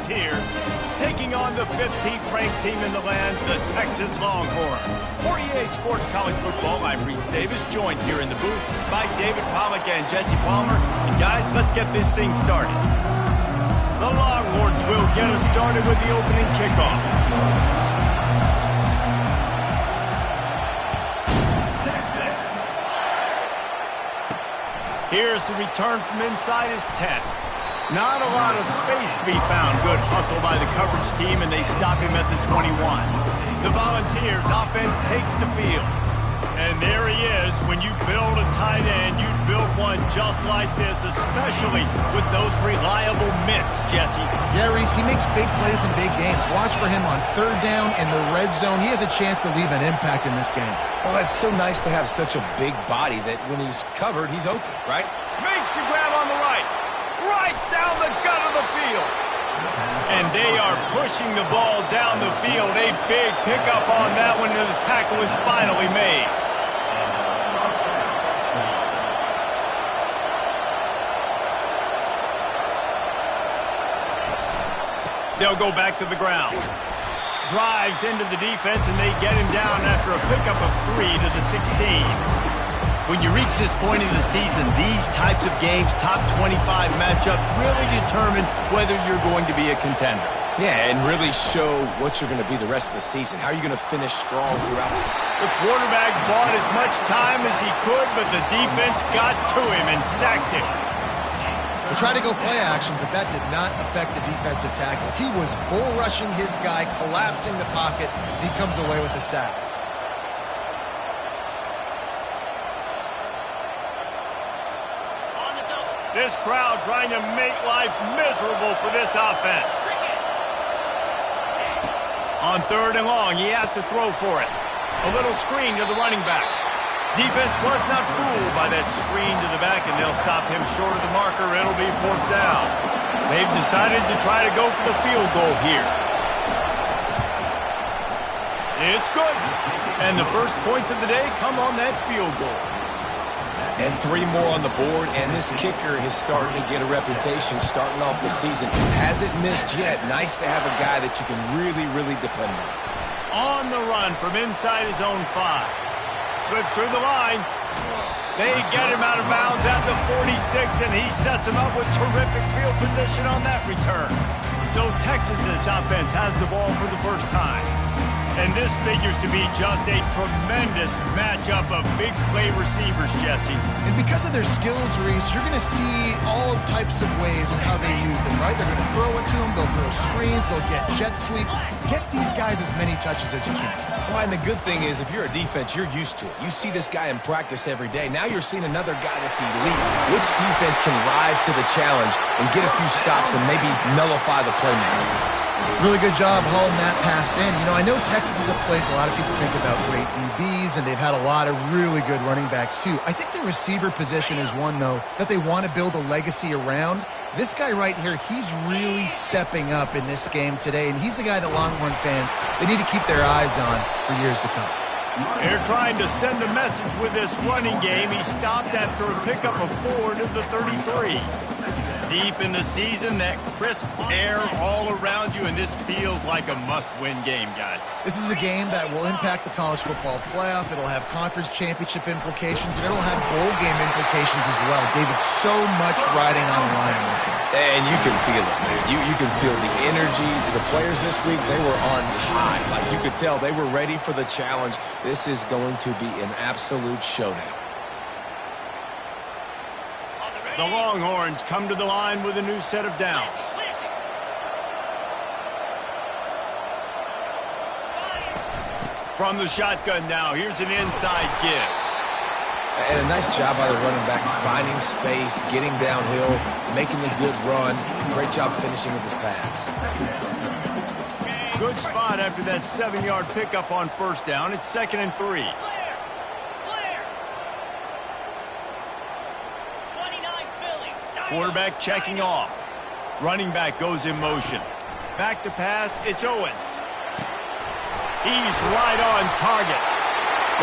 Volunteers, taking on the 15th ranked team in the land, the Texas Longhorns. For EA Sports College Football, I'm Reese Davis, joined here in the booth by David Pollack and Jesse Palmer. And guys, let's get this thing started. The Longhorns will get us started with the opening kickoff. Here's the return from inside his 10. Not a lot of space to be found. Good hustle by the coverage team, and they stop him at the 21. The Volunteers offense takes the field. And there he is. When you build a tight end, you build one just like this, especially with those reliable mitts, Jesse. Yeah, Reese, he makes big plays in big games. Watch for him on third down in the red zone. He has a chance to leave an impact in this game. Well, it's so nice to have such a big body that when he's covered, he's open, right? Makes the grab on the right. Right down the gut of the field. And they are pushing the ball down the field. A big pickup on that one, and the tackle is finally made. They'll go back to the ground. Drives into the defense, and they get him down after a pickup of 3 to the 16. When you reach this point in the season, these types of games, top 25 matchups, really determine whether you're going to be a contender. Yeah, and really show what you're going to be the rest of the season. How are you going to finish strong throughout it? The quarterback bought as much time as he could, but the defense got to him and sacked him. They tried to go play action, but that did not affect the defensive tackle. He was bull rushing his guy, collapsing the pocket. He comes away with a sack. This crowd trying to make life miserable for this offense. On third and long, he has to throw for it. A little screen to the running back. Defense was not fooled by that screen to the back, and they'll stop him short of the marker. It'll be 4th down. They've decided to try to go for the field goal here. It's good. And the first points of the day come on that field goal. And 3 more on the board, and this kicker is starting to get a reputation starting off the season. Hasn't missed yet. Nice to have a guy that you can really depend on. On the run from inside his own 5. Slips through the line. They get him out of bounds at the 46, and he sets him up with terrific field position on that return. So Texas's offense has the ball for the first time. And this figures to be just a tremendous matchup of big play receivers, Jesse. And because of their skills, Reese, you're going to see all types of ways in how they use them, right? They're going to throw it to them. They'll throw screens. They'll get jet sweeps. Get these guys as many touches as you can. Well, and the good thing is, if you're a defense, you're used to it. You see this guy in practice every day. Now you're seeing another guy that's elite. Which defense can rise to the challenge and get a few stops and maybe nullify the playmaker? Really good job hauling that pass in. You know, I know Texas is a place a lot of people think about great DBs, and they've had a lot of really good running backs, too. I think the receiver position is one, though, that they want to build a legacy around. This guy right here, he's really stepping up in this game today, and he's the guy that Longhorn fans, they need to keep their eyes on for years to come. They're trying to send a message with this running game. He stopped after a pickup of 4 to the 33. Deep in the season, that crisp air all around you, and this feels like a must-win game, guys. This is a game that will impact the college football playoff. It'll have conference championship implications, and it'll have bowl game implications as well. David, so much riding on the line in this one. And you can feel it, man. You can feel the energy. The players this week, they were on high. Like you could tell, they were ready for the challenge. This is going to be an absolute showdown. The Longhorns come to the line with a new set of downs. From the shotgun now, here's an inside give. And a nice job by the running back, finding space, getting downhill, making a good run. Great job finishing with his pads. Good spot after that 7-yard pickup on first down. It's 2nd and 3. Quarterback checking off. Running back goes in motion. Back to pass, it's Owens. He's right on target.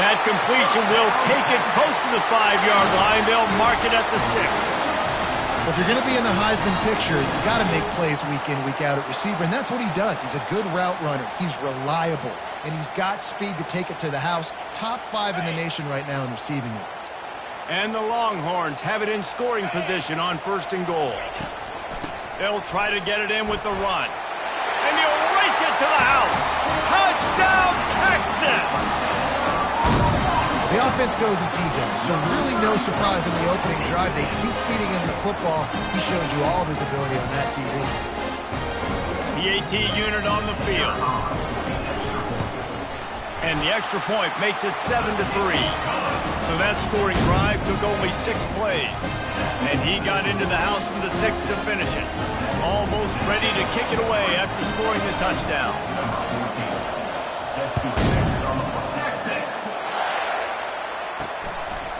That completion will take it close to the 5-yard line. They'll mark it at the 6. Well, if you're going to be in the Heisman picture, you got to make plays week in, week out at receiver, and that's what he does. He's a good route runner. He's reliable, and he's got speed to take it to the house. Top 5 in the nation right now in receiving yards. And the Longhorns have it in scoring position on 1st and goal. They'll try to get it in with the run. And he'll race it to the house. Touchdown, Texas! The offense goes as he does, so really no surprise in the opening drive. They keep feeding him the football. He shows you all of his ability on that TV. The AT unit on the field. And the extra point makes it 7-3. So that scoring drive took only 6 plays. And he got into the house from the 6 to finish it. Almost ready to kick it away after scoring the touchdown.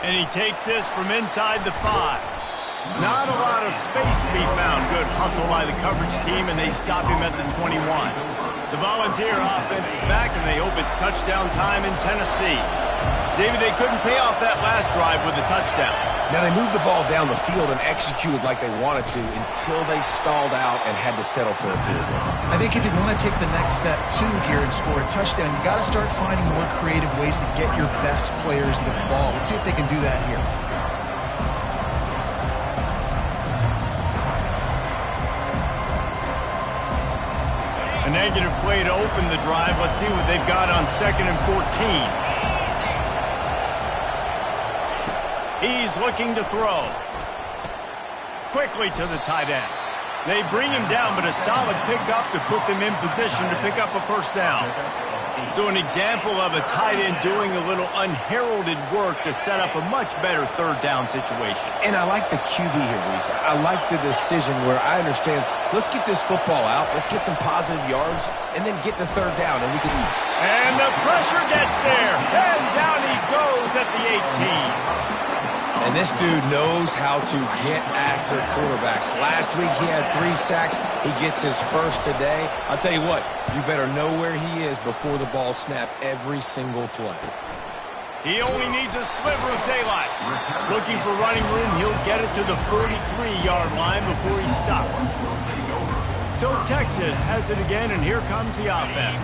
And he takes this from inside the 5. Not a lot of space to be found. Good hustle by the coverage team, and they stop him at the 21. The Volunteer offense is back, and they hope it's touchdown time in Tennessee. David, they couldn't pay off that last drive with a touchdown. Now, they moved the ball down the field and executed like they wanted to until they stalled out and had to settle for a field goal. I think if you want to take the next step, too, here and score a touchdown, you got to start finding more creative ways to get your best players the ball. Let's see if they can do that here. A negative play to open the drive. Let's see what they've got on 2nd and 14. He's looking to throw. Quickly to the tight end. They bring him down, but a solid pickup to put them in position to pick up a 1st down. So an example of a tight end doing a little unheralded work to set up a much better 3rd down situation. And I like the QB here, Reese. I like the decision where I understand, let's get this football out, let's get some positive yards, and then get to 3rd down, and we can eat. And the pressure gets there. And down he goes at the 18. And this dude knows how to get after quarterbacks. Last week he had 3 sacks. He gets his 1st today. I'll tell you what, you better know where he is before the ball snapped every single play. He only needs a sliver of daylight. Looking for running room, he'll get it to the 43-yard line before he stops. So Texas has it again, and here comes the offense.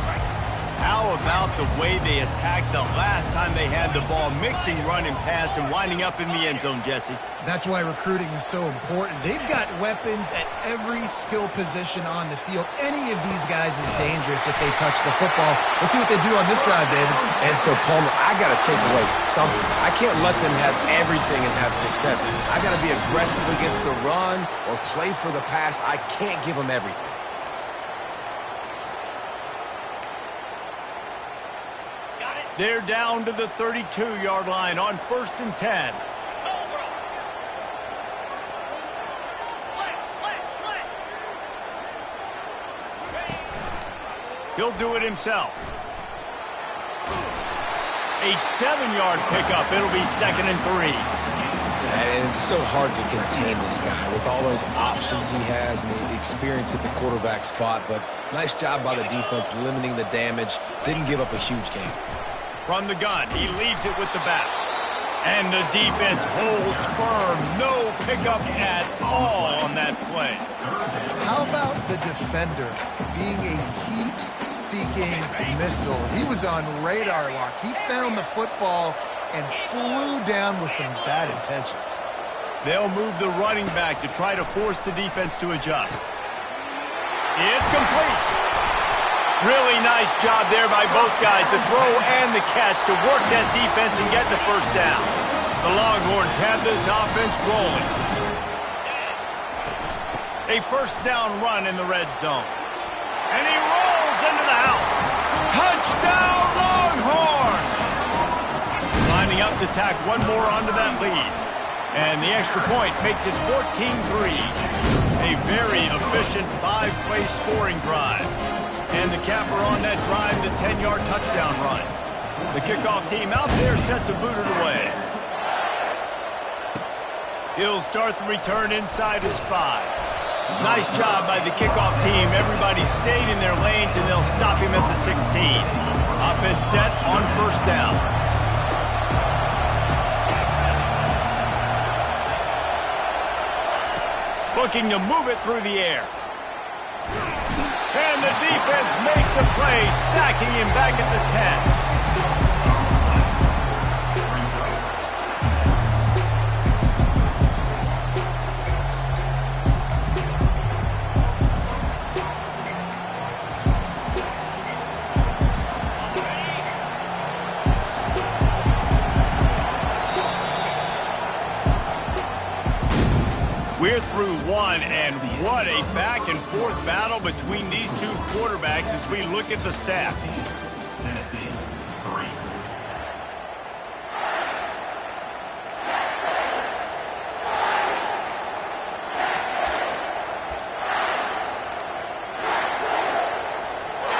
How about the way they attacked the last time they had the ball, mixing run and pass and winding up in the end zone, Jesse? That's why recruiting is so important. They've got weapons at every skill position on the field. Any of these guys is dangerous if they touch the football. Let's see what they do on this drive, David. And so, Palmer, I got to take away something. I can't let them have everything and have success. I got to be aggressive against the run or play for the pass. I can't give them everything. They're down to the 32-yard line on 1st and 10. He'll do it himself. A 7-yard pickup. It'll be 2nd and 3. And it's so hard to contain this guy with all those options he has and the experience at the quarterback spot. But nice job by the defense limiting the damage. Didn't give up a huge game. From the gun, he leaves it with the back. And the defense holds firm. No pickup at all on that play. How about the defender being a heat-seeking missile? He was on radar lock. He found the football and flew down with some bad intentions. They'll move the running back to try to force the defense to adjust. It's complete. Really nice job there by both guys to throw and the catch to work that defense and get the 1st down. The Longhorns have this offense rolling. A 1st down run in the red zone. And he rolls into the house. Touchdown, Longhorns! Lining up to tack one more onto that lead. And the extra point makes it 14-3. A very efficient 5-play scoring drive. And the capper on that drive, the 10-yard touchdown run. The kickoff team out there set to boot it away. He'll start the return inside his 5. Nice job by the kickoff team. Everybody stayed in their lanes, and they'll stop him at the 16. Offense set on 1st down. looking to move it through the air. And the defense makes a play, sacking him back at the 10. We're through one, and what a back-and-forth battle between these two quarterbacks as we look at the stats.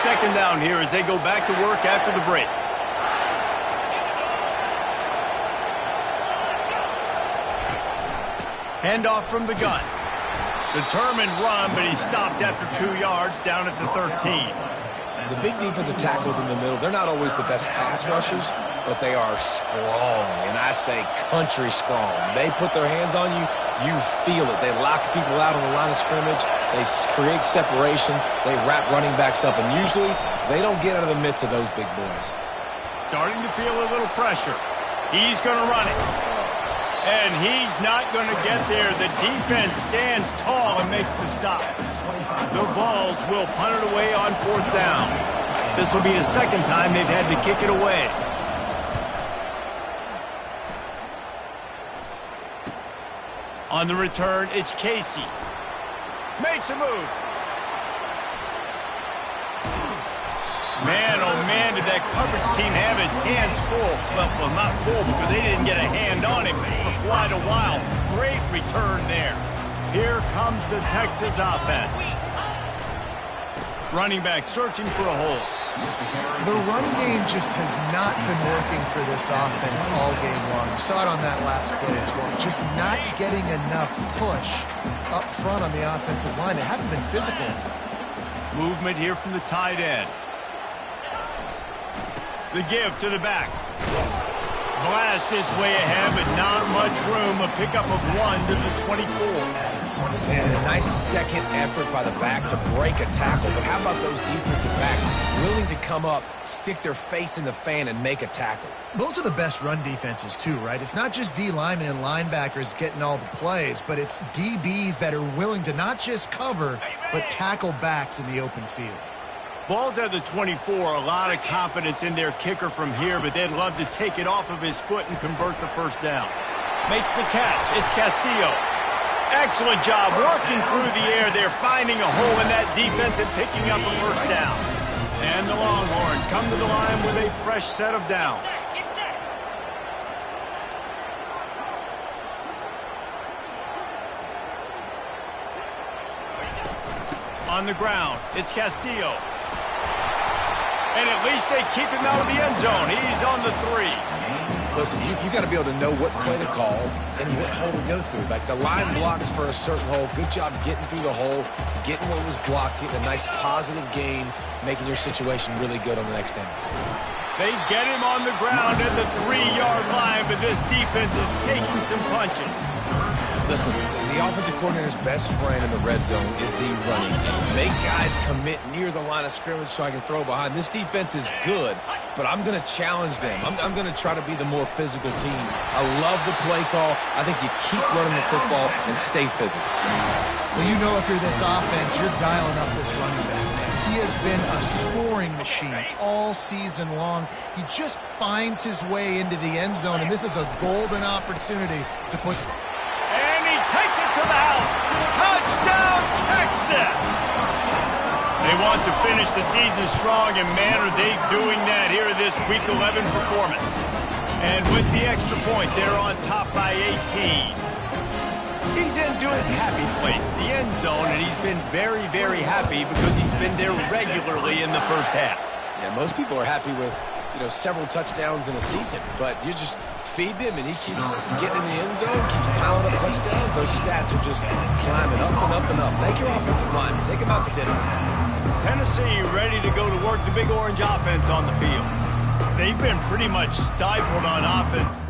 Second down here as they go back to work after the break. Handoff from the gun. Determined run, but he stopped after 2 yards down at the 13. The big defensive tackles in the middle, they're not always the best pass rushers, but they are strong, and I say country strong. They put their hands on you, you feel it. They lock people out on the line of scrimmage. They create separation. They wrap running backs up, and usually they don't get out of the midst of those big boys. Starting to feel a little pressure. He's going to run it. And he's not going to get there. The defense stands tall and makes the stop. The Vols will punt it away on 4th down. This will be the second time they've had to kick it away. On the return, it's Casey. Makes a move. Man, oh man, did that coverage team have its hands full. Well, not full because they didn't get a hand on him for quite a while. Great return there. Here comes the Texas offense. Running back searching for a hole. The run game just has not been working for this offense all game long. You saw it on that last play as well. Just not getting enough push up front on the offensive line. They haven't been physical. Movement here from the tight end. The give to the back. Blast his way ahead, but not much room. A pickup of 1 to the 24. And a nice second effort by the back to break a tackle. But how about those defensive backs willing to come up, stick their face in the fan, and make a tackle? Those are the best run defenses too, right? It's not just D linemen and linebackers getting all the plays, but it's DBs that are willing to not just cover, but tackle backs in the open field. Ball's at the 24, a lot of confidence in their kicker from here, but they'd love to take it off of his foot and convert the first down. Makes the catch. It's Castillo. Excellent job working through the air. They're finding a hole in that defense and picking up a first down. And the Longhorns come to the line with a fresh set of downs. On the ground, it's Castillo. And at least they keep him out of the end zone. He's on the 3. Listen, you got to be able to know what play to call and what hole to go through. Like the line blocks for a certain hole. Good job getting through the hole, getting what was blocked, getting a nice positive gain, making your situation really good on the next down. They get him on the ground at the 3-yard line, but this defense is taking some punches. Listen, the offensive coordinator's best friend in the red zone is the running game. Make guys commit near the line of scrimmage so I can throw behind. This defense is good, but I'm going to challenge them. I'm going to try to be the more physical team. I love the play call. I think you keep running the football and stay physical. Well, you know if you're this offense, you're dialing up this running back, man. He has been a scoring machine all season long. He just finds his way into the end zone, and this is a golden opportunity to put... And he takes it to the house. Touchdown, Texas! They want to finish the season strong, and man, are they doing that here in this Week 11 performance. And with the extra point, they're on top by 18. He's into his happy place, the end zone, and he's been very, very happy because he's been there regularly in the first half. Yeah, most people are happy with, several touchdowns in a season, but you just feed him and he keeps getting in the end zone, keeps piling up touchdowns. Those stats are just climbing up and up and up. Thank your offensive line. Take him out to dinner. Tennessee ready to go to work the Big Orange offense on the field. They've been pretty much stifled on offense.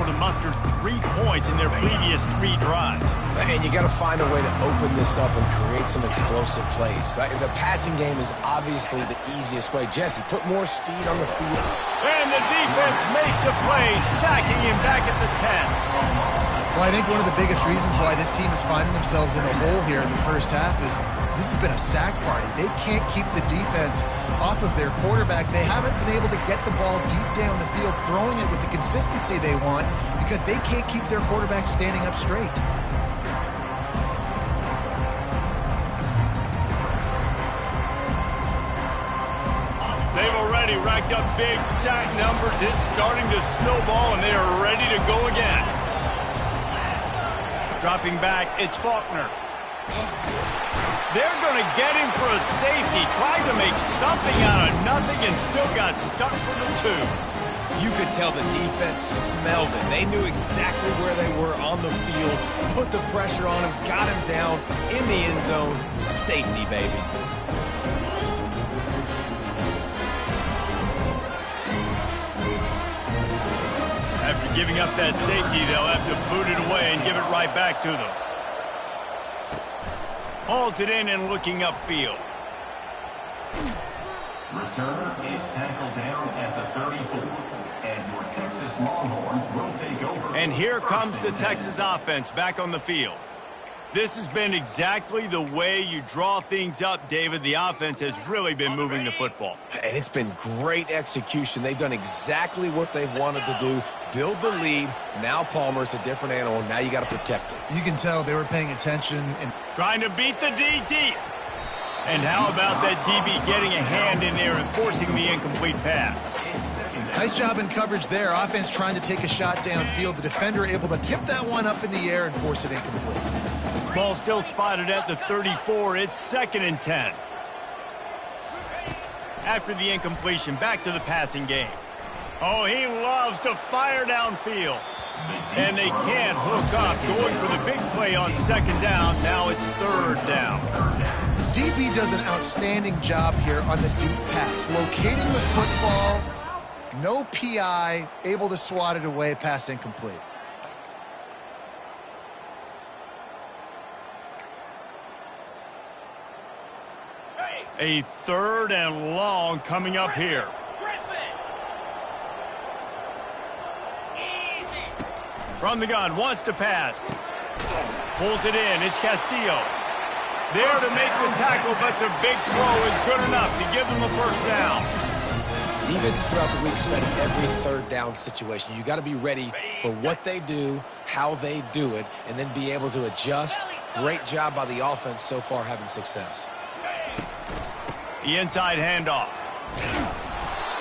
to muster 3 points in their previous 3 drives. And you got to find a way to open this up and create some explosive plays. The passing game is obviously the easiest way. Jesse, put more speed on the field. And the defense makes a play, sacking him back at the 10. Well, I think one of the biggest reasons why this team is finding themselves in the hole here in the first half is this has been a sack party. They can't keep the defense off of their quarterback. They haven't been able to get the ball deep down the field, throwing it with the consistency they want because they can't keep their quarterback standing up straight. They've already racked up big sack numbers. It's starting to snowball, and they are ready to go again. Dropping back, it's Faulkner. They're going to get him for a safety. Tried to make something out of nothing and still got stuck for the 2. You could tell the defense smelled it. They knew exactly where they were on the field, put the pressure on him, got him down in the end zone. Safety, baby. After giving up that safety, they'll have to boot it away and give it right back to them. Hauls it in and looking upfield. Return is tackled down at the 34. And your Texas Longhorns will take over. And here comes the Texas offense back on the field. This has been exactly the way you draw things up, David. The offense has really been moving the football. And it's been great execution. They've done exactly what they've wanted to do. Build the lead. Now Palmer's a different animal. Now you got to protect it. You can tell they were paying attention and trying to beat the D deep. And how about that DB getting a hand in there and forcing the incomplete pass? Nice job in coverage there. Offense trying to take a shot downfield. The defender able to tip that one up in the air and force it incomplete. Ball still spotted at the 34. It's 2nd and 10. After the incompletion, back to the passing game. Oh, he loves to fire downfield. And they can't hook up. Going for the big play on 2nd down. Now it's 3rd down. DB does an outstanding job here on the deep pass. Locating the football, no PI, able to swat it away, pass incomplete. A 3rd and long coming up here. From the gun, wants to pass. Pulls it in, it's Castillo. There to make the tackle, but the big throw is good enough to give them a 1st down. Defenses throughout the week study every 3rd down situation. You got to be ready for what they do, how they do it, and then be able to adjust. Great job by the offense so far having success. The inside handoff.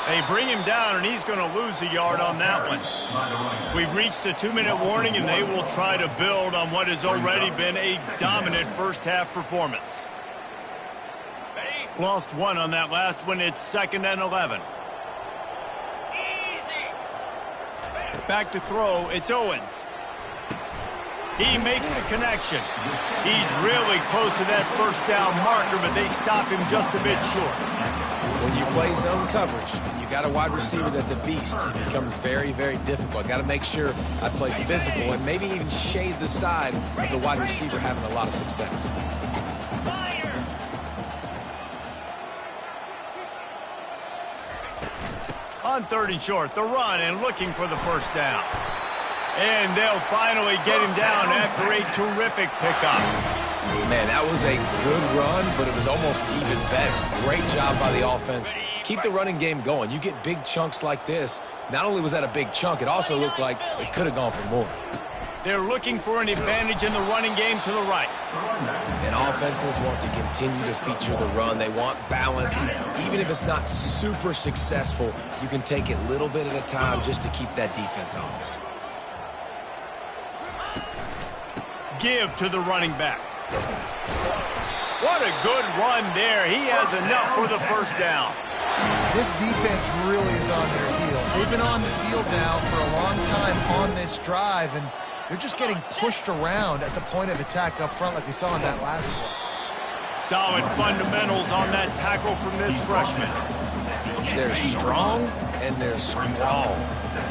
They bring him down, and he's going to lose a yard on that one. We've reached the 2-minute warning, and they will try to build on what has already been a dominant first-half performance. Lost 1 on that last one. It's 2nd and 11. Back to throw. It's Owens. He makes the connection. He's really close to that 1st down marker, but they stop him just a bit short. When you play zone coverage, you got a wide receiver that's a beast. It becomes very, very difficult. Got to make sure I play physical and maybe even shade the side of the wide receiver having a lot of success. On 3rd and short, the run and looking for the 1st down. And they'll finally get him down after a terrific pickup. Man, that was a good run, but it was almost even better. Great job by the offense. Keep the running game going. You get big chunks like this. Not only was that a big chunk, it also looked like it could have gone for more. They're looking for an advantage in the running game to the right. And offenses want to continue to feature the run. They want balance. Even if it's not super successful, you can take it little bit at a time just to keep that defense honest. Give to the running back. What a good run there. He has enough for the 1st down. This defense really is on their heels. They've been on the field now for a long time on this drive, and they're just getting pushed around at the point of attack up front like we saw in that last one. Solid fundamentals on that tackle from this freshman. They're strong and they're strong.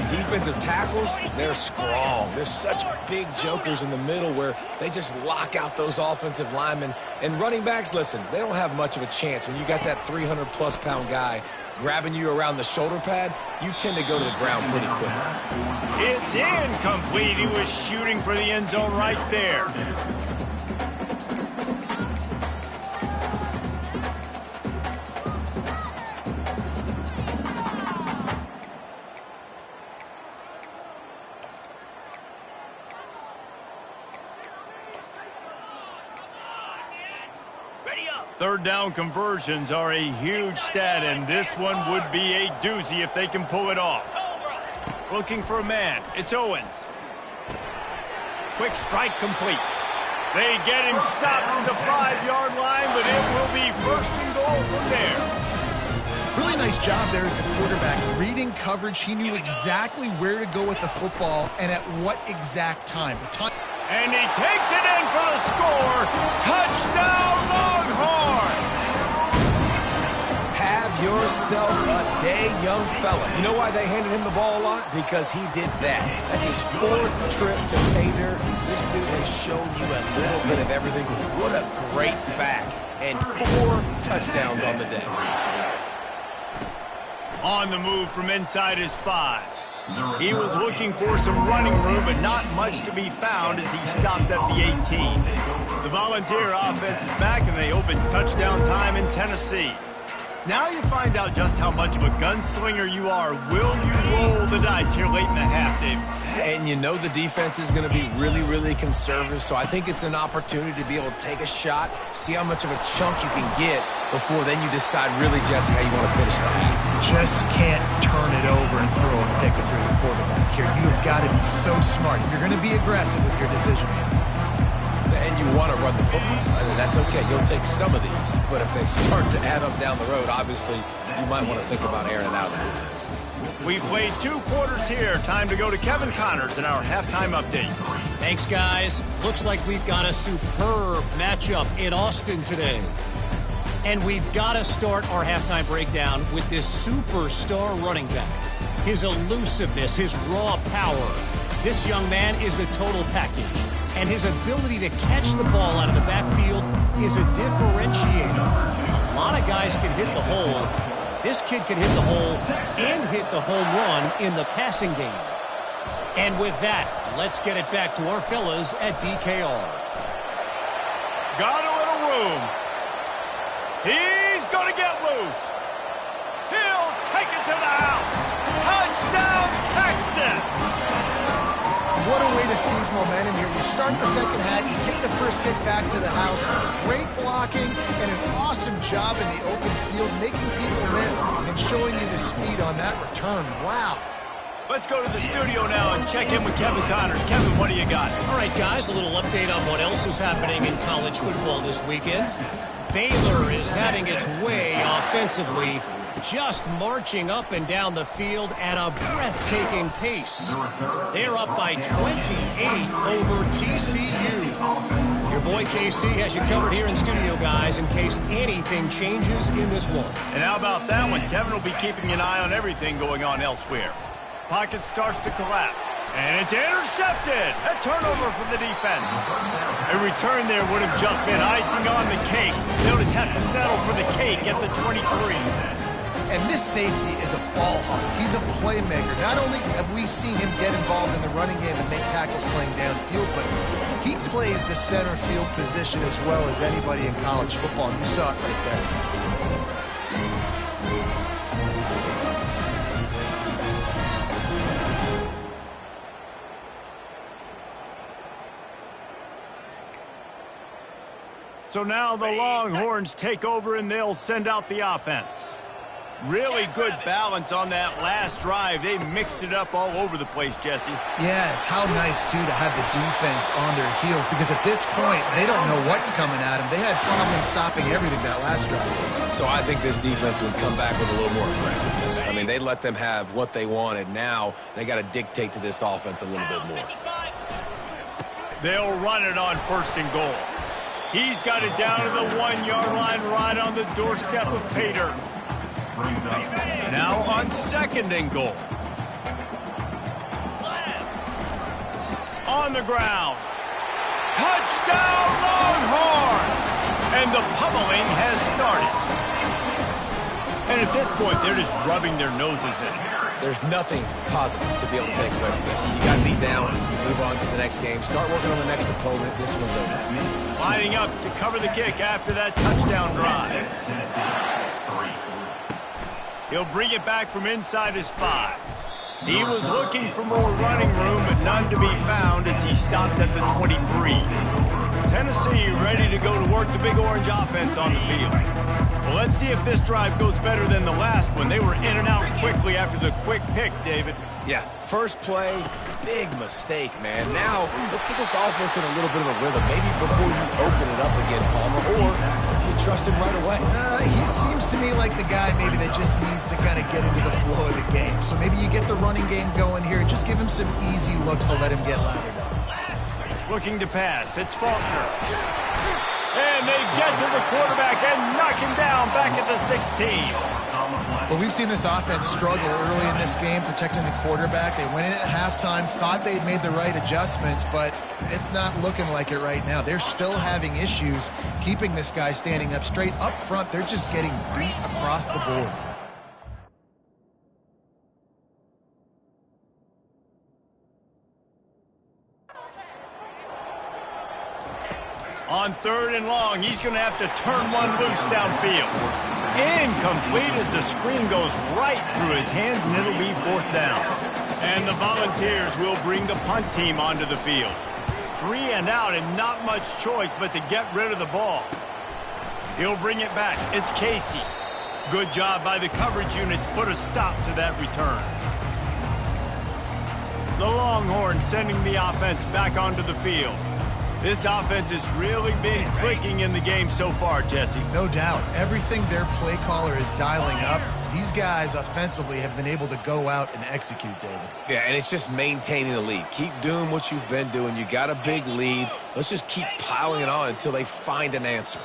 Defensive tackles, they're strong. There's such big jokers in the middle where they just lock out those offensive linemen. And running backs, listen, they don't have much of a chance. When you got that 300-plus pound guy grabbing you around the shoulder pad, you tend to go to the ground pretty quickly. It's incomplete. He was shooting for the end zone right there. Third down conversions are a huge stat, and this one would be a doozy if they can pull it off. Looking for a man. It's Owens. Quick strike complete. They get him stopped at the 5-yard line, but it will be first and goal from there. Really nice job there as the quarterback. Reading coverage, he knew exactly where to go with the football and at what exact time. And he takes it in for the score. Touchdown, Longhorn! Have yourself a day, young fella. You know why they handed him the ball a lot? Because he did that. That's his 4th trip to pay dirt. This dude has shown you a little bit of everything. What a great back. And 4 touchdowns on the day. On the move from inside his 5. He was looking for some running room, but not much to be found as he stopped at the 18. The Volunteer offense is back, and they hope it's touchdown time in Tennessee. Now you find out just how much of a gunslinger you are. Will you roll the dice here late in the half, David? And you know the defense is going to be really, really conservative, so I think it's an opportunity to be able to take a shot, see how much of a chunk you can get before then you decide really, Jesse, how you want to finish the half. Just can't turn it over and throw a pick if you're the quarterback here. You've got to be so smart. You're going to be aggressive with your decision making. And you want to run the football. That's okay. You'll take some of these. But if they start to add up down the road, obviously, you might want to think about airing it out a little bit. We played 2 quarters here. Time to go to Kevin Connors in our halftime update. Thanks, guys. Looks like we've got a superb matchup in Austin today. And we've got to start our halftime breakdown with this superstar running back. His elusiveness, his raw power. This young man is the total package. And his ability to catch the ball out of the backfield is a differentiator. A lot of guys can hit the hole. This kid can hit the hole and hit the home run in the passing game. And with that, let's get it back to our fellas at DKR. Got a little room. He's going to get loose. He'll take it to the house. Touchdown, Texas! What a way to seize momentum here. You start the second half, you take the first kick back to the house. Great blocking and an awesome job in the open field, making people miss and showing you the speed on that return. Wow. Let's go to the studio now and check in with Kevin Connors. Kevin, what do you got? All right, guys, a little update on what else is happening in college football this weekend. Baylor is having its way offensively, just marching up and down the field at a breathtaking pace. They're up by 28 over TCU. Your boy KC has you covered here in studio, guys, in case anything changes in this one. And how about that one? Kevin will be keeping an eye on everything going on elsewhere. Pocket starts to collapse. And it's intercepted. A turnover for the defense. A return there would have just been icing on the cake. They'll just have to settle for the cake at the 23. And this safety is a ball hawk. He's a playmaker. Not only have we seen him get involved in the running game and make tackles playing downfield, but he plays the center field position as well as anybody in college football. And you saw it right there. So now the Longhorns take over and they'll send out the offense. Really good balance on that last drive. They mixed it up all over the place, Jesse. Yeah, how nice, too, to have the defense on their heels, because at this point, they don't know what's coming at them. They had problems stopping everything that last drive. So I think this defense would come back with a little more aggressiveness. I mean, they let them have what they wanted. Now they got to dictate to this offense a little bit more. They'll run it on first and goal. He's got it down to the 1-yard line right on the doorstep of Pater. Now on 2nd and goal. On the ground. Touchdown, Longhorns! And the pummeling has started. And at this point, they're just rubbing their noses in it. There's nothing positive to be able to take away from this. You got beat down, move on to the next game, start working on the next opponent. This one's over. Lining up to cover the kick after that touchdown drive. He'll bring it back from inside his 5. He was looking for more running room, but none to be found as he stopped at the 23. Tennessee ready to go to work the Big Orange offense on the field. Well, let's see if this drive goes better than the last one. They were in and out quickly after the quick pick, David. Yeah, first play, big mistake, man. Now, let's get this offense in a little bit of a rhythm. Maybe before you open it up again, Palmer, or do you trust him right away? He seems to me like the guy maybe that just needs to kind of get into the flow of the game. So maybe you get the running game going here and just give him some easy looks to let him get lathered up. Looking to pass. It's Faulkner. And they get to the quarterback and knock him down back at the 16. Well, we've seen this offense struggle early in this game protecting the quarterback. They went in at halftime, thought they'd made the right adjustments, but it's not looking like it right now. They're still having issues keeping this guy standing up straight. Up front, they're just getting beat across the board. On 3rd and long, he's going to have to turn one loose downfield. Incomplete as the screen goes right through his hands, and it'll be 4th down. And the Volunteers will bring the punt team onto the field. 3 and out and not much choice but to get rid of the ball. He'll bring it back. It's Casey. Good job by the coverage unit to put a stop to that return. The Longhorns sending the offense back onto the field. This offense has really been clicking in the game so far, Jesse. No doubt. Everything their play caller is dialing up, these guys offensively have been able to go out and execute, David. Yeah, and it's just maintaining the lead. Keep doing what you've been doing. You got a big lead. Let's just keep piling it on until they find an answer.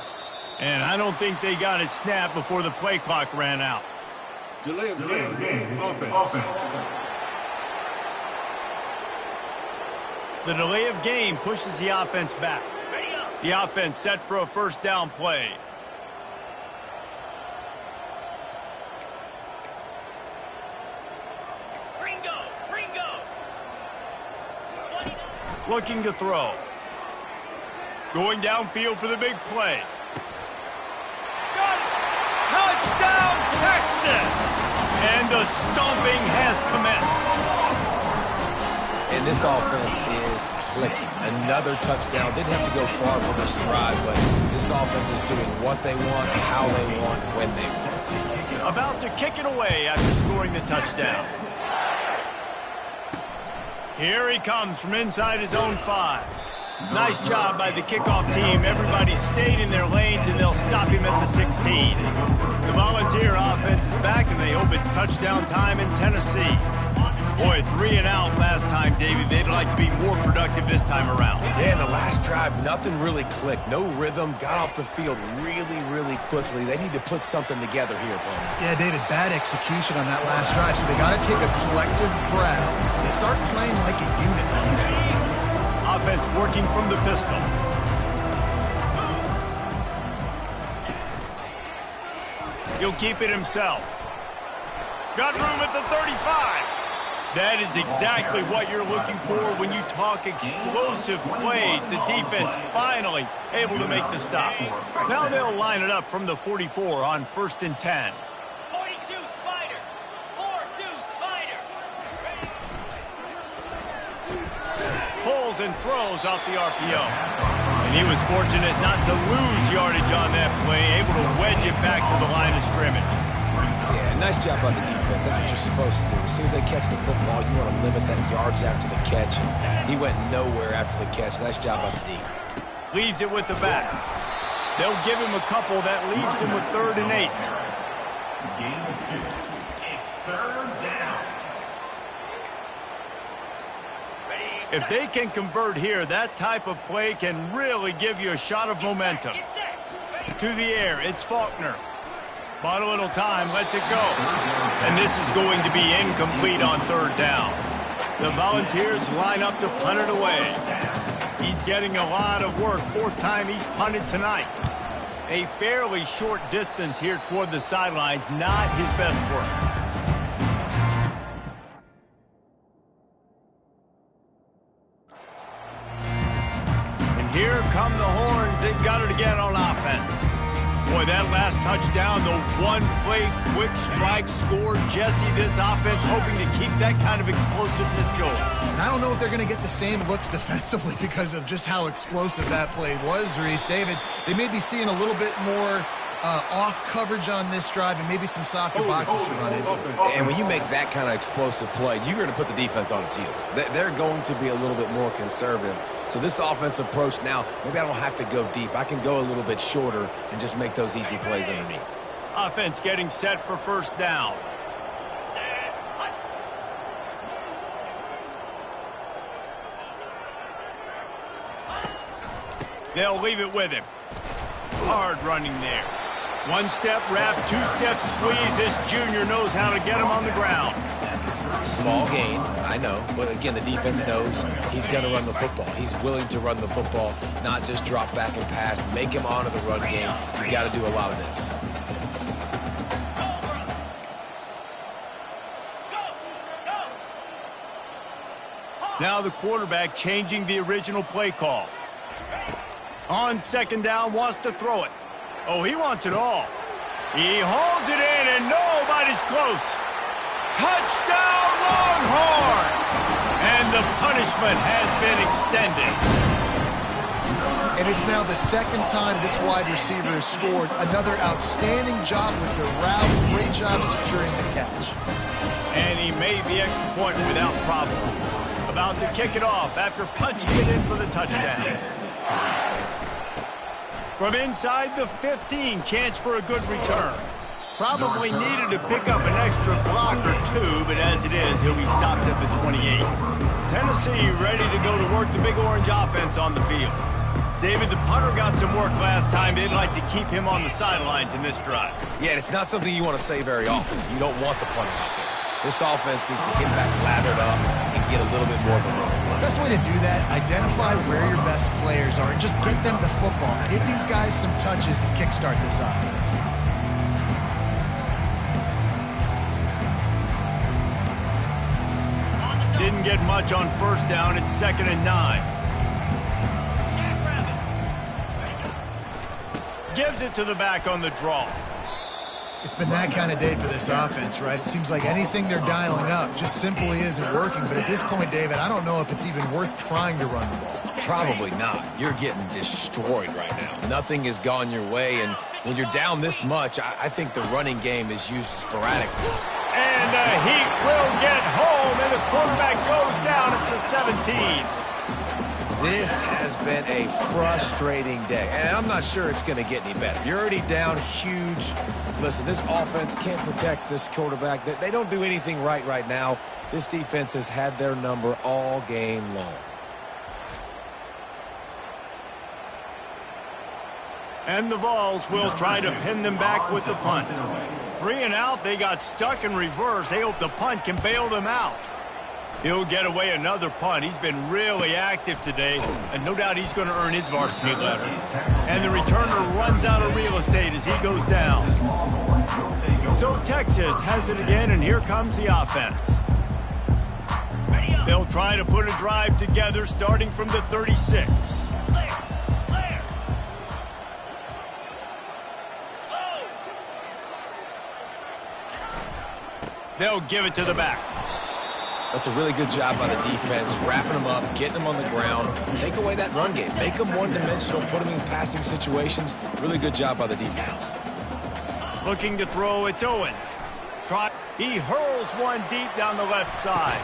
And I don't think they got it snapped before the play clock ran out. Delay of game. Offense. The delay of game pushes the offense back. The offense set for a 1st down play. Ringo. Looking to throw. Going downfield for the big play. Got it! Touchdown, Texas! And the stomping has commenced. And this offense is clicking. Another touchdown. Didn't have to go far for this drive, but this offense is doing what they want, how they want, when they want. About to kick it away after scoring the touchdown. Here he comes from inside his own 5. Nice job by the kickoff team. Everybody stayed in their lanes, and they'll stop him at the 16. The Volunteer offense is back, and they hope it's touchdown time in Tennessee. Boy, 3 and out last time, David. They'd like to be more productive this time around. Yeah, in the last drive, nothing really clicked. No rhythm. Got off the field really quickly. They need to put something together here, Palmer. Yeah, David, bad execution on that last drive, so they got to take a collective breath and start playing like a unit on this one. Offense working from the pistol. He'll keep it himself. Got room at the 35. That is exactly what you're looking for when you talk explosive plays. The defense finally able to make the stop. Now they'll line it up from the 44 on 1st and 10. 42 Spider. 4-2 Spider. Pulls and throws off the RPO. And he was fortunate not to lose yardage on that play, able to wedge it back to the line of scrimmage. Yeah, nice job by the defense. That's what you're supposed to do. As soon as they catch the football, you want to limit that yards after the catch. And he went nowhere after the catch. Nice job by the D. Leaves it with the back. They'll give him a couple. That leaves him with 3rd and 8. Game 2. It's 3rd down. Ready, If they can convert here, that type of play can really give you a shot of momentum. To the air, it's Faulkner. Bought a little time, lets it go. And this is going to be incomplete on third down. The Volunteers line up to punt it away. He's getting a lot of work. Fourth time he's punted tonight. A fairly short distance here toward the sidelines, not his best work. And here come the Horns. They've got it again on offense. Boy, that last touchdown, the one-play quick strike score. Jesse, this offense hoping to keep that kind of explosiveness going. And I don't know if they're going to get the same looks defensively because of just how explosive that play was, Reese. David, they may be seeing a little bit more off coverage on this drive and maybe some softer boxes to run into. And when you make that kind of explosive play, you're going to put the defense on its heels. They're going to be a little bit more conservative. So this offensive approach now, maybe I don't have to go deep. I can go a little bit shorter and just make those easy plays underneath. Offense getting set for first down. They'll leave it with him. Hard running there. One step wrap, two step squeeze. This junior knows how to get him on the ground. Small gain, I know, but again, the defense knows he's going to run the football. He's willing to run the football, not just drop back and pass, make him honor the run game. You got to do a lot of this. Now the quarterback changing the original play call. On second down, wants to throw it. Oh, he wants it all. He holds it in, and nobody's close. Touchdown, Longhorns! And the punishment has been extended. And it's now the second time this wide receiver has scored. Another outstanding job with the route. Great job securing the catch. And he made the extra point without problem. About to kick it off after punching it in for the touchdown. From inside the 15, chance for a good return. Probably needed to pick up an extra block or two, but as it is, he'll be stopped at the 28. Tennessee ready to go to work the Big Orange offense on the field. David, the punter got some work last time. They'd like to keep him on the sidelines in this drive. Yeah, it's not something you want to say very often. You don't want the punter out there. This offense needs to get back lathered up and get a little bit more of a run. Best way to do that, identify where your best players are and just get them the football. Give these guys some touches to kickstart this offense. Didn't get much on first down. It's 2nd and 9. Gives it to the back on the draw. It's been that kind of day for this offense, right? It seems like anything they're dialing up just simply isn't working. But at this point, David, I don't know if it's even worth trying to run the ball. Probably not. You're getting destroyed right now. Nothing has gone your way, and when you're down this much, I think the running game is used sporadically. And the Heat will get home, and the quarterback goes down at the 17. This has been a frustrating day, and I'm not sure it's going to get any better. You're already down huge. Listen, this offense can't protect this quarterback. They don't do anything right now. This defense has had their number all game long. And the Vols will try to pin them back with the punt. 3 and out, they got stuck in reverse. They hope the punt can bail them out. He'll get away another punt. He's been really active today, and no doubt he's going to earn his varsity letter. And the returner runs out of real estate as he goes down. So Texas has it again, and here comes the offense. They'll try to put a drive together starting from the 36. They'll give it to the back. That's a really good job by the defense, wrapping them up, getting them on the ground. Take away that run game. Make them one-dimensional, put them in passing situations. Really good job by the defense. Looking to throw, it's Owens. He hurls one deep down the left side.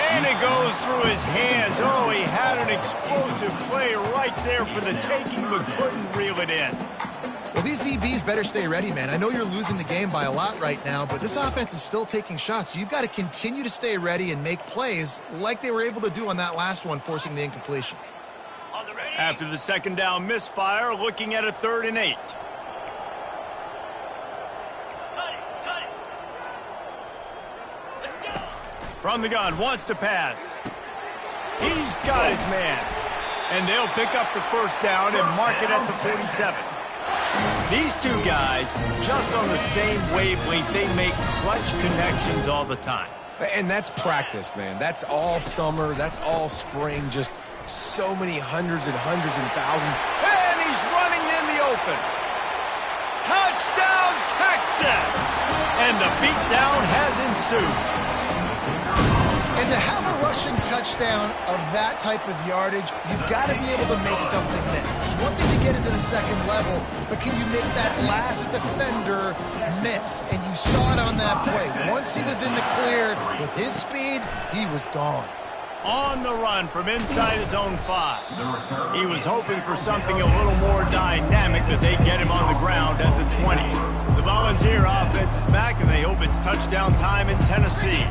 And it goes through his hands. Oh, he had an explosive play right there for the taking, but couldn't reel it in. Well, these DBs better stay ready, man. I know you're losing the game by a lot right now, but this offense is still taking shots. So you've got to continue to stay ready and make plays like they were able to do on that last one, forcing the incompletion. After the second down misfire, looking at a 3rd and 8. From the gun, wants to pass. He's got his man. And they'll pick up the first down and mark it at the 47. These two guys, just on the same wavelength, they make clutch connections all the time. And that's practiced, man. That's all summer. That's all spring. Just so many hundreds and thousands. And he's running in the open. Touchdown, Texas! And the beatdown has ensued. And to have a rushing touchdown of that type of yardage, you've got to be able to make something miss. It's one thing to get into the second level, but can you make that last defender miss? And you saw it on that play. Once he was in the clear with his speed, he was gone. On the run from inside his own 5. He was hoping for something a little more dynamic, that they'd get him on the ground at the 20. The Volunteer offense is back, and they hope it's touchdown time in Tennessee.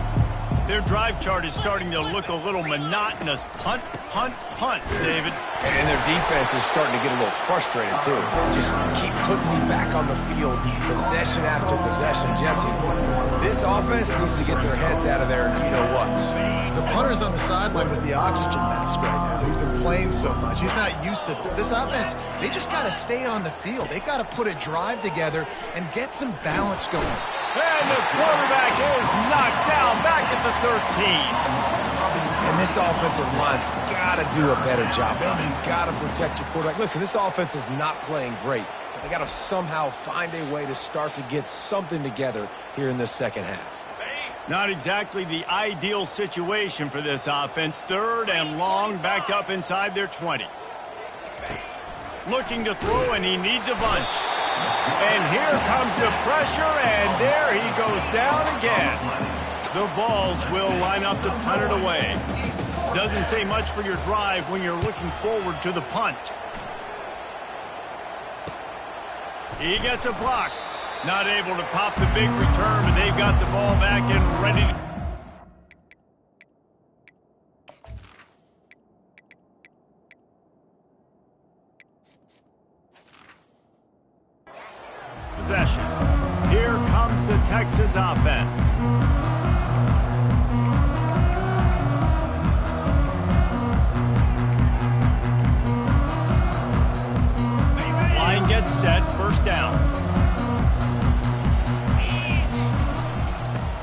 Their drive chart is starting to look a little monotonous. Punt, punt, punt, David. And their defense is starting to get a little frustrated, too. They just keep putting me back on the field, possession after possession. Jesse, this offense needs to get their heads out of there, you-know-what. The punter's on the sideline with the oxygen mask right now. He's been playing so much. He's not used to this. This offense, they just got to stay on the field. They got to put a drive together and get some balance going. And the quarterback is knocked down back at the 13. And this offensive line's got to do a better job. Man, you got to protect your quarterback. Listen, this offense is not playing great, but they got to somehow find a way to start to get something together here in this second half. Not exactly the ideal situation for this offense. 3rd and long, backed up inside their 20. Looking to throw, and he needs a bunch. And here comes the pressure, and there he goes down again. The Vols will line up to punt it away. Doesn't say much for your drive when you're looking forward to the punt. He gets a block. Not able to pop the big return, but they've got the ball back and ready to... Possession. Here comes the Texas offense. Line gets set, first down.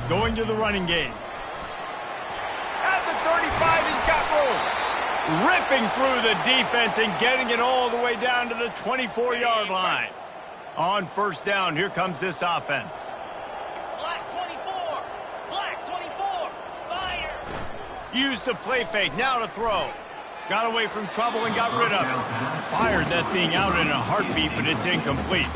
Going to the running game. At the 35, he's got room. Ripping through the defense and getting it all the way down to the 24-yard line. On first down, here comes this offense. Black 24. Black 24. Spider. Used the play fake, now to throw. Got away from trouble and got rid of it. Fired that thing out in a heartbeat, but it's incomplete.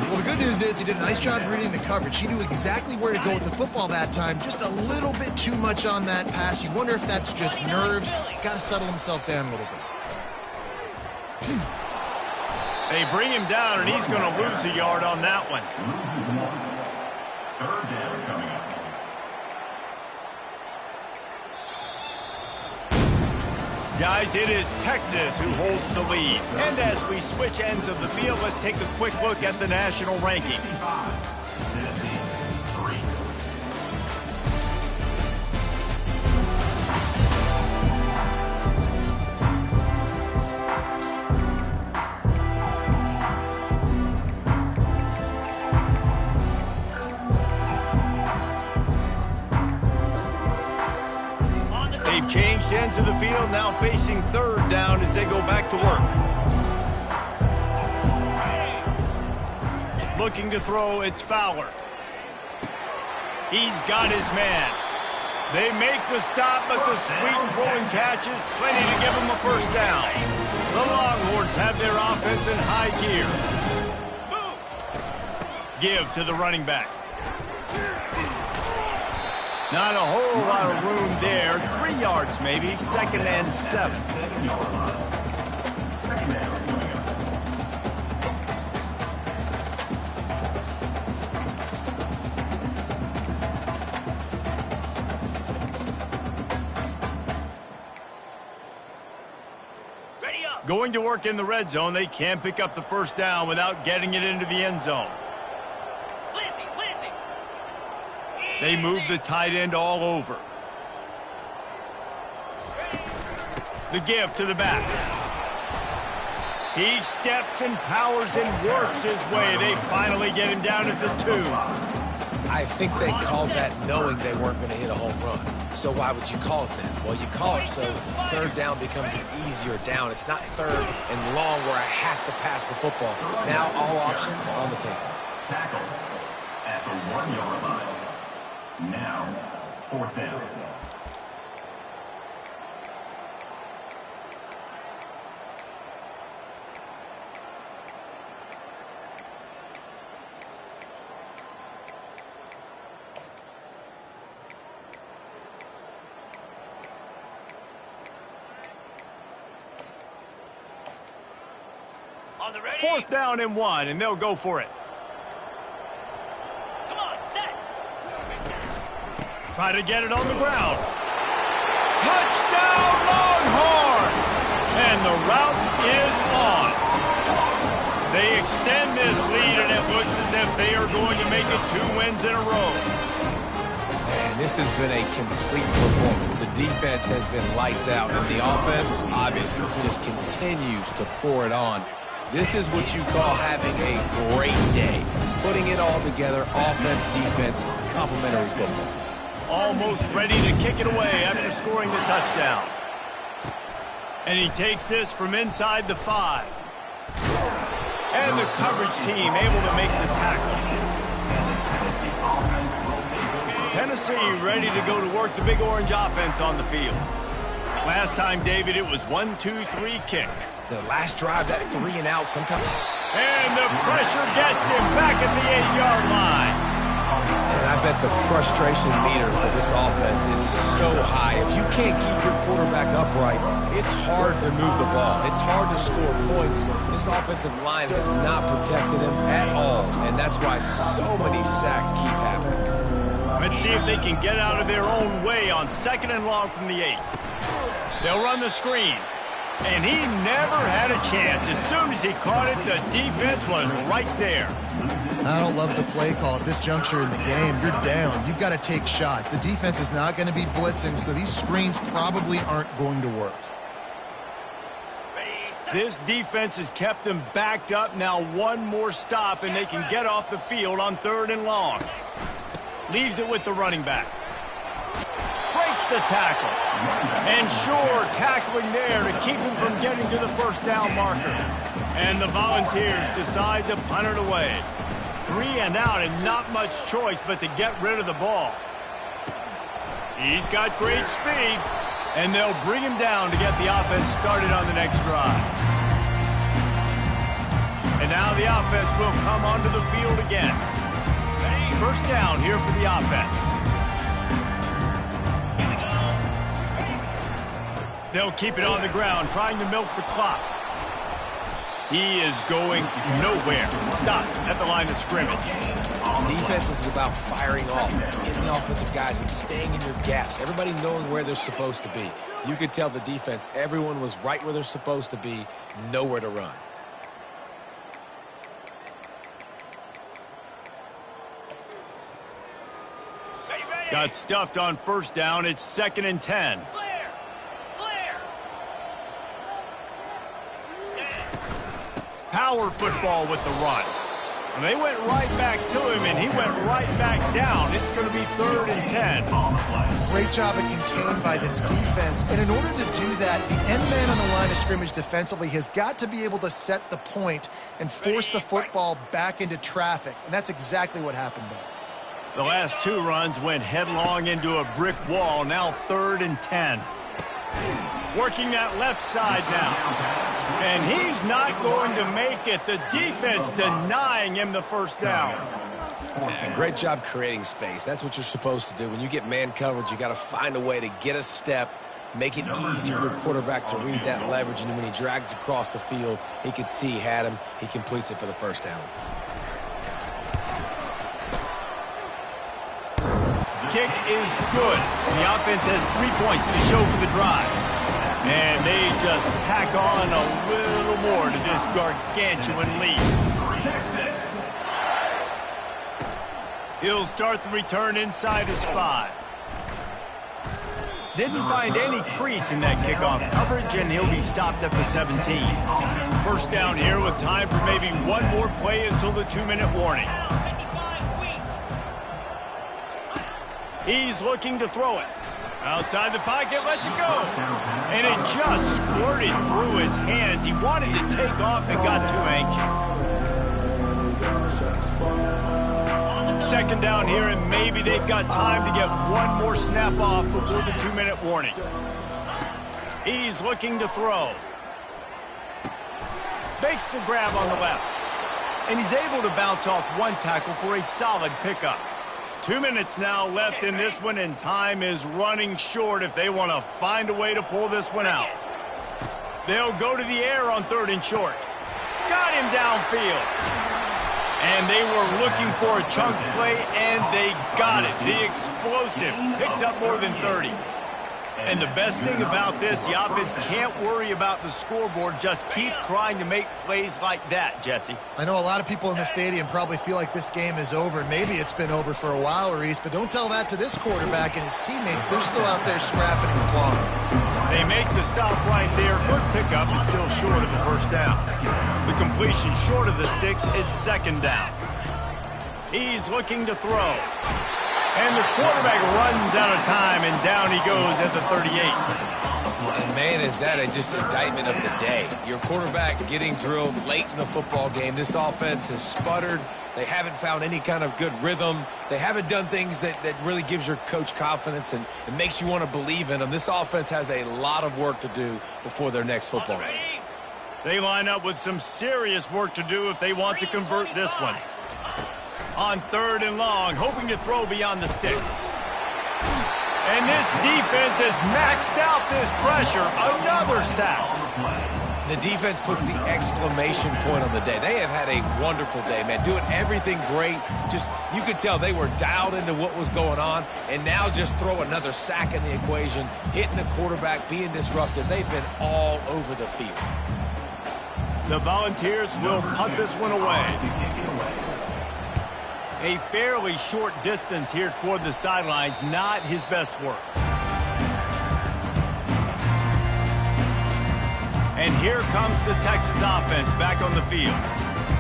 Well, the good news is he did a nice job reading the coverage. He knew exactly where to go with the football that time. Just a little bit too much on that pass. You wonder if that's just nerves. He's got to settle himself down a little bit. They bring him down, and he's going to lose a yard on that one. 3rd down coming up. Guys, it is Texas who holds the lead. And as we switch ends of the field, let's take a quick look at the national rankings. Tennessee, 3. They've changed ends of the field, now facing 3rd down as they go back to work. Looking to throw, it's Fowler. He's got his man. They make the stop, but the sweet rolling catch is plenty to give them a first down. The Longhorns have their offense in high gear. Give to the running back. Not a whole lot of room there. 3 yards maybe. 2nd and 7. Going to work in the red zone, they can't pick up the first down without getting it into the end zone. They move the tight end all over. The give to the back. He steps and powers and works his way. They finally get him down at the 2. I think they called that knowing they weren't going to hit a home run. So why would you call it that? Well, you call it so third down becomes an easier down. It's not third and long where I have to pass the football. Now all options on the table. Tackle at the 1-yard line. Now, 4th down. On the ready. 4th down and 1, and they'll go for it. Come on, set. Try to get it on the ground. Touchdown, Longhorn! And the route is on. They extend this lead, and it looks as if they are going to make it 2 wins in a row. And this has been a complete performance. The defense has been lights out, and the offense obviously just continues to pour it on. This is what you call having a great day. Putting it all together, offense, defense, complementary football. Almost ready to kick it away after scoring the touchdown. And he takes this from inside the 5. And the coverage team able to make the tackle. Tennessee ready to go to work the Big Orange offense on the field. Last time, David, it was 1-2-3 kick. The last drive, that 3 and out, sometimes. And the pressure gets him back at the 8-yard line. And I bet the frustration meter for this offense is so high. If you can't keep your quarterback upright, it's hard to move the ball. It's hard to score points. This offensive line has not protected him at all, and that's why so many sacks keep happening. Let's see if they can get out of their own way on 2nd and long from the 8. They'll run the screen. And he never had a chance. As soon as he caught it, the defense was right there. I don't love the play call at this juncture in the game. You're down. You've got to take shots. The defense is not going to be blitzing, so these screens probably aren't going to work. This defense has kept them backed up. Now 1 more stop, and they can get off the field on 3rd and long. Leaves it with the running back. Breaks the tackle. And sure, tackling there to keep him from getting to the first down marker. And the Volunteers decide to punt it away. 3 and out, and not much choice but to get rid of the ball. He's got great speed, and they'll bring him down to get the offense started on the next drive. And now the offense will come onto the field again. First down here for the offense. They'll keep it on the ground, trying to milk the clock. He is going nowhere. Stop at the line of scrimmage. Defense is about firing off, hitting the offensive guys, and staying in your gaps. Everybody knowing where they're supposed to be. You could tell the defense, everyone was right where they're supposed to be, nowhere to run. Got stuffed on first down. It's 2nd and 10. Power football with the run. And they went right back to him, and he went right back down. It's going to be 3rd and 10. Great job of contained by this defense. And in order to do that, the end man on the line of scrimmage defensively has got to be able to set the point and force the football back into traffic. And that's exactly what happened there. The last 2 runs went headlong into a brick wall. Now 3rd and 10. Working that left side now. And he's not going to make it. The defense denying him the first down. Yeah, great job creating space. That's what you're supposed to do. When you get man coverage, you got to find a way to get a step, make it easy for your quarterback to read that leverage. And when he drags across the field, he can see he had him. He completes it for the first down. Kick is good. The offense has 3 points to show for the drive. And they just tack on a little more to this gargantuan lead. Texas. He'll start the return inside his 5. Didn't find any crease in that kickoff coverage, and he'll be stopped at the 17. First down here with time for maybe one more play until the 2-minute warning. He's looking to throw it. Outside the pocket, lets it go. And it just squirted through his hands. He wanted to take off and got too anxious. Second down here, and maybe they've got time to get one more snap off before the 2-minute warning. He's looking to throw. Makes the grab on the left. And he's able to bounce off one tackle for a solid pickup. 2 minutes now left in this one, and time is running short if they want to find a way to pull this one out. They'll go to the air on 3rd and short. Got him downfield. And they were looking for a chunk play, and they got it. The explosive picks up more than 30. And the best thing about this, the offense can't worry about the scoreboard. Just keep trying to make plays like that, Jesse. I know a lot of people in the stadium probably feel like this game is over. Maybe it's been over for a while, Reese, but don't tell that to this quarterback and his teammates. They're still out there scrapping and clawing. They make the stop right there. Good pickup, but still short of the first down. The completion short of the sticks. It's 2nd down. He's looking to throw. And the quarterback runs out of time, and down he goes at the 38. And, man, is that just indictment of the day. Your quarterback getting drilled late in the football game. This offense has sputtered. They haven't found any kind of good rhythm. They haven't done things that really gives your coach confidence and makes you want to believe in them. This offense has a lot of work to do before their next football game. They line up with some serious work to do if they want to convert this one. On 3rd and long, hoping to throw beyond the sticks. And this defense has maxed out this pressure. Another sack. The defense puts the exclamation point on the day. They have had a wonderful day, man. Doing everything great. Just, you could tell they were dialed into what was going on. And now just throw another sack in the equation. Hitting the quarterback, being disruptive. They've been all over the field. The Volunteers will punt this one away. A fairly short distance here toward the sidelines, not his best work. And here comes the Texas offense back on the field.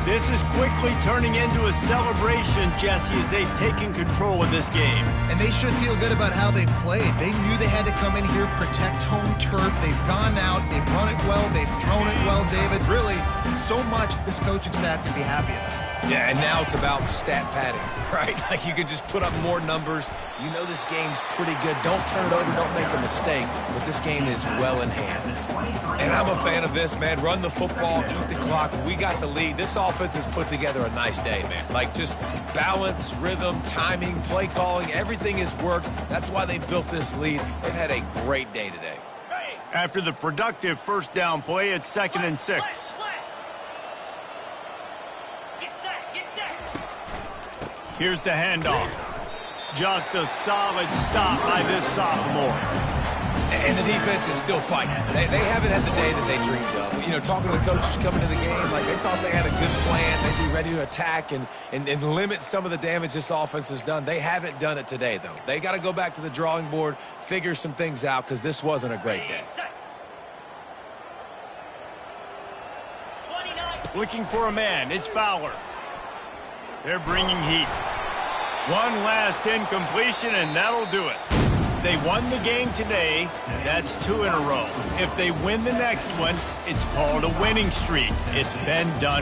This is quickly turning into a celebration, Jesse, as they've taken control of this game. And they should feel good about how they've played. They knew they had to come in here, protect home turf. They've gone out, they've run it well, they've thrown it well, David. Really, so much this coaching staff can be happy about. Yeah, and now it's about stat padding, right? Like you can just put up more numbers. You know this game's pretty good. Don't turn it over, don't make a mistake. But this game is well in hand. And I'm a fan of this, man. Run the football, keep the clock. We got the lead. This offense has put together a nice day, man. Like just balance, rhythm, timing, play calling, everything has worked. That's why they built this lead. They've had a great day today. After the productive first down play, it's 2nd and 6. Here's the handoff. Just a solid stop by this sophomore. And the defense is still fighting. They haven't had the day that they dreamed of. You know, talking to the coaches coming to the game, like they thought they had a good plan. They'd be ready to attack and limit some of the damage this offense has done. They haven't done it today, though. They got to go back to the drawing board, figure some things out, because this wasn't a great day. Looking for a man. It's Fowler. They're bringing heat. One last incompletion, and that'll do it. They won the game today. That's 2 in a row. If they win the next one, it's called a winning streak. It's been done.